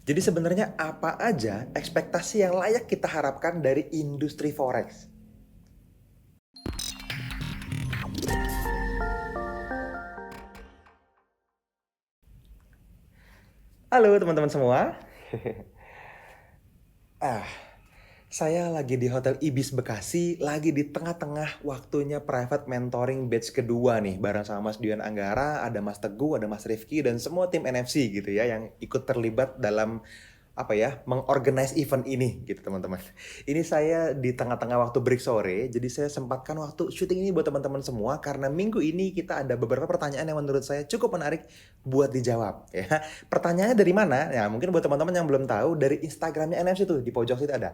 Jadi sebenarnya apa aja ekspektasi yang layak kita harapkan dari industri forex? Halo teman-teman semua. Ah, saya lagi di Hotel Ibis Bekasi, lagi di tengah-tengah waktunya private mentoring batch kedua nih, bareng sama Mas Dian Anggara, ada Mas Teguh, ada Mas Rifki, dan semua tim NFC gitu ya, yang ikut terlibat dalam apa ya, mengorganize event ini gitu teman-teman. Ini saya di tengah-tengah waktu break sore, jadi saya sempatkan waktu syuting ini buat teman-teman semua karena minggu ini kita ada beberapa pertanyaan yang menurut saya cukup menarik buat dijawab ya. Pertanyaannya dari mana? Ya mungkin buat teman-teman yang belum tahu, dari Instagramnya NFC tuh di pojok situ ada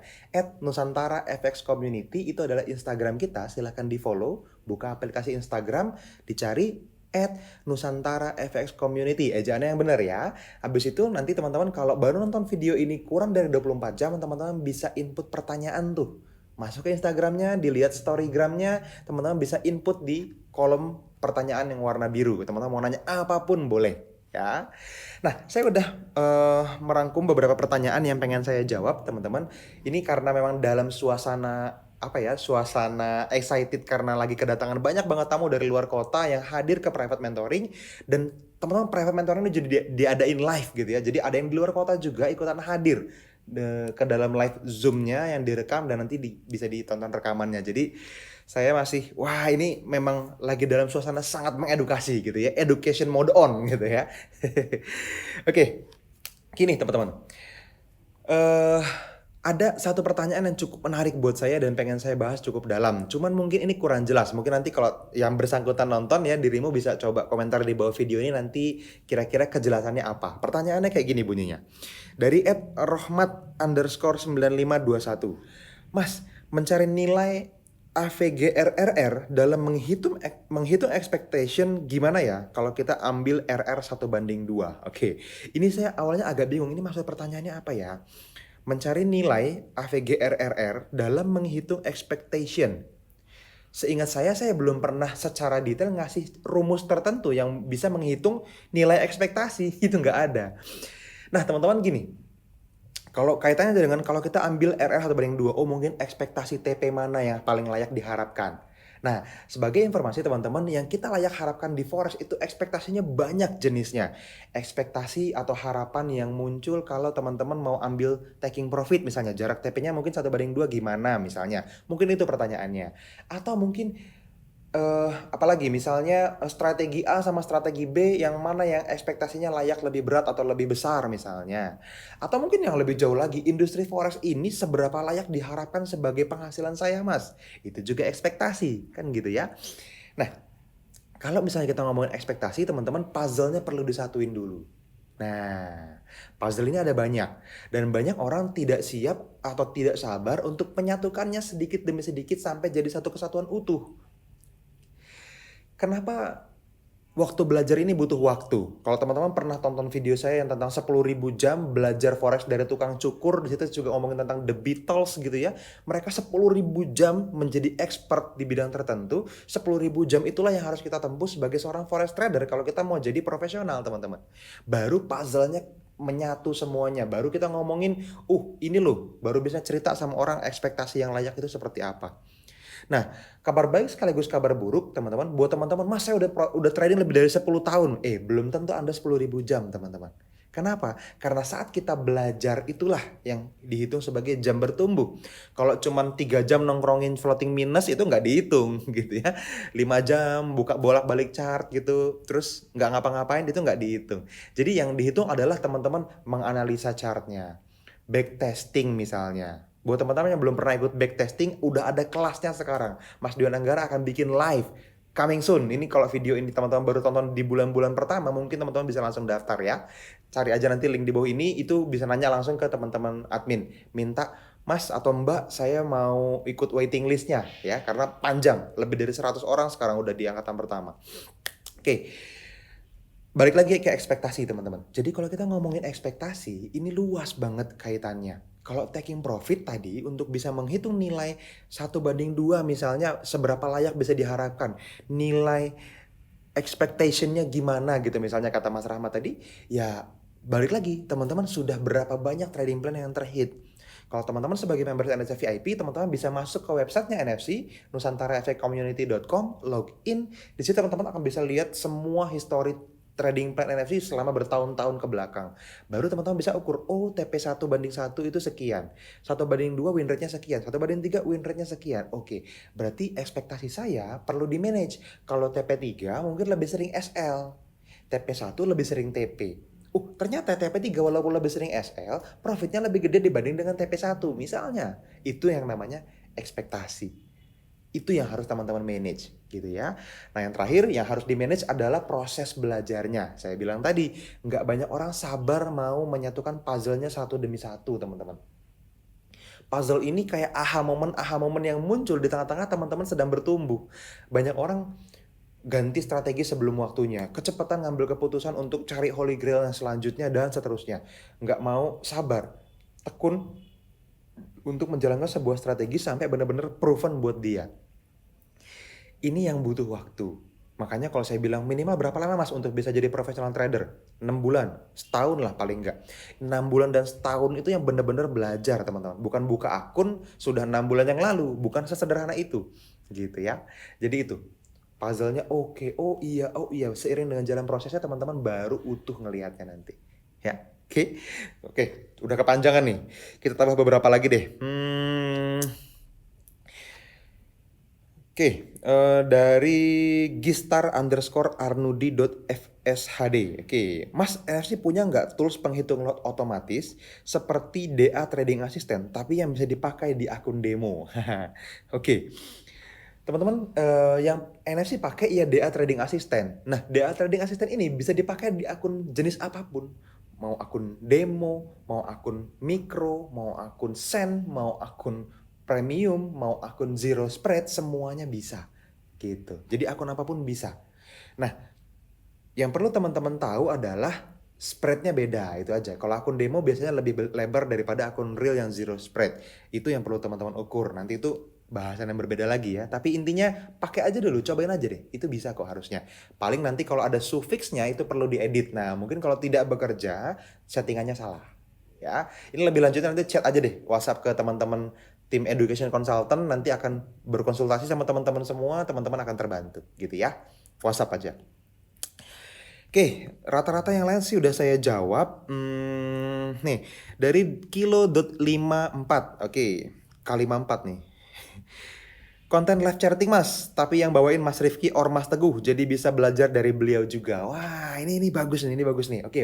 @nusantara_fx_community, itu adalah Instagram kita, silahkan di follow, buka aplikasi Instagram, dicari Nusantara FX Community, ejaannya yang benar ya. Habis itu nanti teman-teman kalau baru nonton video ini kurang dari 24 jam, teman-teman bisa input pertanyaan tuh. Masuk ke Instagramnya, dilihat storygramnya, teman-teman bisa input di kolom pertanyaan yang warna biru. Teman-teman mau nanya apapun boleh ya. Nah, saya udah merangkum beberapa pertanyaan yang pengen saya jawab, teman-teman. Ini karena memang dalam suasana apa ya, suasana excited karena lagi kedatangan banyak banget tamu dari luar kota yang hadir ke private mentoring, dan teman-teman private mentoring ini jadi diadain live gitu ya. Jadi ada yang di luar kota juga ikutan hadir ke dalam live Zoom-nya yang direkam dan nanti bisa ditonton rekamannya. Jadi saya masih, wah ini memang lagi dalam suasana sangat mengedukasi gitu ya, education mode on gitu ya. Oke, gini teman-teman. eh ada satu pertanyaan yang cukup menarik buat saya dan pengen saya bahas cukup dalam. Cuman mungkin ini kurang jelas. Mungkin nanti kalau yang bersangkutan nonton ya, dirimu bisa coba komentar di bawah video ini nanti kira-kira kejelasannya apa. Pertanyaannya kayak gini bunyinya. Dari @rohmat_9521. Mas, mencari nilai AVGRRR dalam menghitung expectation gimana ya kalau kita ambil RR 1:2. Oke, ini saya awalnya agak bingung, ini maksud pertanyaannya apa ya? Mencari nilai AVGRRR dalam menghitung expectation. Seingat saya belum pernah secara detail ngasih rumus tertentu yang bisa menghitung nilai ekspektasi. Itu nggak ada. Nah, teman-teman gini, kalau kaitannya dengan kalau kita ambil RR 1:2, oh mungkin ekspektasi TP mana yang paling layak diharapkan. Nah, sebagai informasi teman-teman, yang kita layak harapkan di Forex itu ekspektasinya banyak jenisnya. Ekspektasi atau harapan yang muncul kalau teman-teman mau ambil taking profit misalnya, jarak TP-nya mungkin 1:2 gimana misalnya. Mungkin itu pertanyaannya. Atau mungkin apalagi misalnya strategi A sama strategi B yang mana yang ekspektasinya layak lebih berat atau lebih besar misalnya. Atau mungkin yang lebih jauh lagi, industri forex ini seberapa layak diharapkan sebagai penghasilan saya, Mas? Itu juga ekspektasi, kan gitu ya. Nah, kalau misalnya kita ngomongin ekspektasi, teman-teman, puzzle-nya perlu disatuin dulu. Nah, puzzle ini ada banyak, dan banyak orang tidak siap atau tidak sabar untuk menyatukannya sedikit demi sedikit sampai jadi satu kesatuan utuh. Kenapa waktu belajar ini butuh waktu? Kalau teman-teman pernah tonton video saya yang tentang 10.000 jam belajar forex dari tukang cukur, di situ juga ngomongin tentang The Beatles gitu ya. Mereka 10.000 jam menjadi expert di bidang tertentu. 10.000 jam itulah yang harus kita tempuh sebagai seorang forex trader kalau kita mau jadi profesional, teman-teman. Baru puzzle-nya menyatu semuanya. Baru kita ngomongin, ini loh, baru bisa cerita sama orang ekspektasi yang layak itu seperti apa. Nah, kabar baik sekaligus kabar buruk, teman-teman. Buat teman-teman, Mas, saya udah trading lebih dari 10 tahun. Belum tentu Anda 10.000 jam, teman-teman. Kenapa? Karena saat kita belajar itulah yang dihitung sebagai jam bertumbuh. Kalau cuma 3 jam nongkrongin floating minus itu nggak dihitung gitu ya. 5 jam buka bolak-balik chart gitu, terus nggak ngapa-ngapain itu nggak dihitung. Jadi yang dihitung adalah teman-teman menganalisa chartnya. Backtesting misalnya. Buat teman-teman yang belum pernah ikut backtesting, udah ada kelasnya sekarang. Mas Dion Anggara akan bikin live coming soon. Ini kalau video ini teman-teman baru tonton di bulan-bulan pertama, mungkin teman-teman bisa langsung daftar ya. Cari aja nanti link di bawah ini, itu bisa nanya langsung ke teman-teman admin. Minta, Mas atau Mbak, saya mau ikut waiting listnya ya, karena panjang. Lebih dari 100 orang sekarang udah di angkatan pertama. Oke, balik lagi ke ekspektasi teman-teman. Jadi kalau kita ngomongin ekspektasi, ini luas banget kaitannya. Kalau taking profit tadi untuk bisa menghitung nilai 1:2 misalnya seberapa layak bisa diharapkan. Nilai expectation-nya gimana gitu misalnya kata Mas Rahmat tadi, ya balik lagi, teman-teman sudah berapa banyak trading plan yang terhit. Kalau teman-teman sebagai member NFC VIP, teman-teman bisa masuk ke websitenya NFC, nusantarafccommunity.com, login. Di situ teman-teman akan bisa lihat semua histori trading plan NFC selama bertahun-tahun ke belakang. Baru teman-teman bisa ukur, oh TP1:1 itu sekian. 1:2 win rate-nya sekian. 1:3 win rate-nya sekian. Oke, berarti ekspektasi saya perlu di-manage. Kalau TP3 mungkin lebih sering SL. TP1 lebih sering TP. Ternyata TP3 walaupun lebih sering SL, profitnya lebih gede dibanding dengan TP1 misalnya. Itu yang namanya ekspektasi. Itu yang harus teman-teman manage gitu ya. Nah yang terakhir yang harus di manage adalah proses belajarnya. Saya bilang tadi, nggak banyak orang sabar mau menyatukan puzzle-nya satu demi satu teman-teman. Puzzle ini kayak aha momen yang muncul di tengah-tengah teman-teman sedang bertumbuh. Banyak orang ganti strategi sebelum waktunya, kecepatan ngambil keputusan untuk cari holy grail yang selanjutnya dan seterusnya. Nggak mau sabar, tekun untuk menjalankan sebuah strategi sampai benar-benar proven buat dia. Ini yang butuh waktu. Makanya kalau saya bilang minimal berapa lama mas untuk bisa jadi professional trader? 6 bulan, setahun lah paling enggak. 6 bulan dan setahun itu yang benar-benar belajar teman-teman. Bukan buka akun sudah 6 bulan yang lalu, bukan sesederhana itu. Gitu ya. Jadi itu. Puzzle-nya oke, oh iya, seiring dengan jalan prosesnya teman-teman baru utuh ngelihatnya nanti. Ya, oke, udah kepanjangan nih. Kita tambah beberapa lagi deh. Dari gistar_arnudi.fshd. Mas NFC punya nggak tools penghitung lot otomatis seperti DA Trading Assistant, tapi yang bisa dipakai di akun demo? Oke. Teman-teman, yang NFC pakai ya DA Trading Assistant. Nah, DA Trading Assistant ini bisa dipakai di akun jenis apapun. Mau akun demo, mau akun mikro, mau akun send, mau akun premium, mau akun zero spread, semuanya bisa. Gitu. Jadi akun apapun bisa. Nah, yang perlu teman-teman tahu adalah spreadnya beda, itu aja. Kalau akun demo biasanya lebih lebar daripada akun real yang zero spread. Itu yang perlu teman-teman ukur. Nanti itu bahasan yang berbeda lagi ya. Tapi intinya pakai aja dulu, cobain aja deh. Itu bisa kok harusnya. Paling nanti kalau ada sufiksnya itu perlu diedit. Nah, mungkin kalau tidak bekerja, settingannya salah. Ya, ini lebih lanjutnya nanti chat aja deh WhatsApp ke teman-teman tim education consultant, nanti akan berkonsultasi sama teman-teman semua, teman-teman akan terbantu gitu ya. WhatsApp aja. Oke, rata-rata yang lain sih udah saya jawab. Nih, dari kilo.54. Oke, kali 54 nih. Konten live charting mas, tapi yang bawain Mas Rifki or Mas Teguh, jadi bisa belajar dari beliau juga. Wah, ini bagus nih, ini bagus nih. Oke.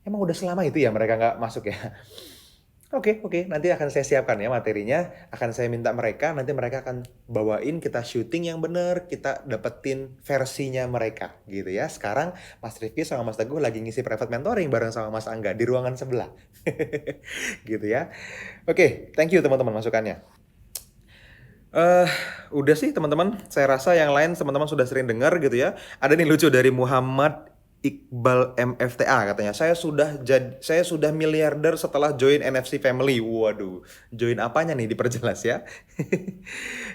Emang udah selama itu ya mereka nggak masuk ya? Oke, nanti akan saya siapkan ya materinya, akan saya minta mereka, nanti mereka akan bawain kita syuting yang bener, kita dapetin versinya mereka gitu ya. Sekarang Mas Rifki sama Mas Teguh lagi ngisi private mentoring bareng sama Mas Angga di ruangan sebelah. Gitu ya. Oke, thank you teman-teman masukannya. Udah sih teman-teman, saya rasa yang lain teman-teman sudah sering dengar gitu ya. Ada nih lucu dari Muhammad Iqbal MFTA katanya, saya sudah miliarder setelah join NFC family. Waduh, join apanya nih diperjelas ya.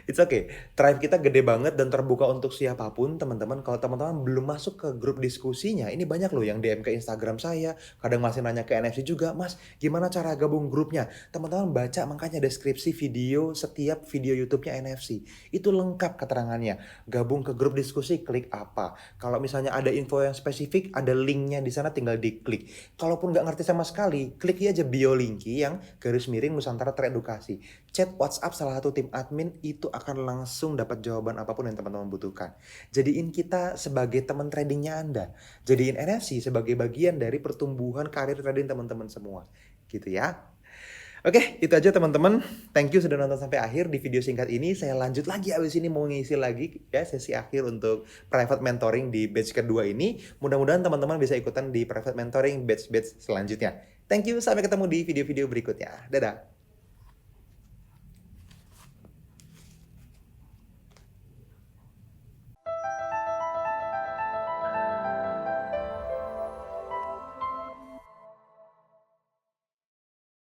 It's okay. Tribe kita gede banget dan terbuka untuk siapapun teman-teman. Kalau teman-teman belum masuk ke grup diskusinya, ini banyak loh yang DM ke Instagram saya, kadang masih nanya ke NFC juga, Mas, gimana cara gabung grupnya? Teman-teman baca makanya deskripsi video setiap video YouTube-nya NFC. Itu lengkap keterangannya. Gabung ke grup diskusi, klik apa. Kalau misalnya ada info yang spesifik, ada linknya di sana, tinggal diklik. Kalaupun nggak ngerti sama sekali, klik aja bio linki yang _ Nusantara Teredukasi. Chat WhatsApp salah satu tim admin, itu akan langsung dapat jawaban apapun yang teman-teman butuhkan. Jadiin kita sebagai teman tradingnya Anda. Jadiin NFC sebagai bagian dari pertumbuhan karir trading teman-teman semua. Gitu ya. Oke, itu aja teman-teman. Thank you sudah nonton sampai akhir di video singkat ini. Saya lanjut lagi abis ini mau ngisi lagi ya sesi akhir untuk private mentoring di batch kedua ini. Mudah-mudahan teman-teman bisa ikutan di private mentoring batch selanjutnya. Thank you, sampai ketemu di video-video berikutnya. Dadah.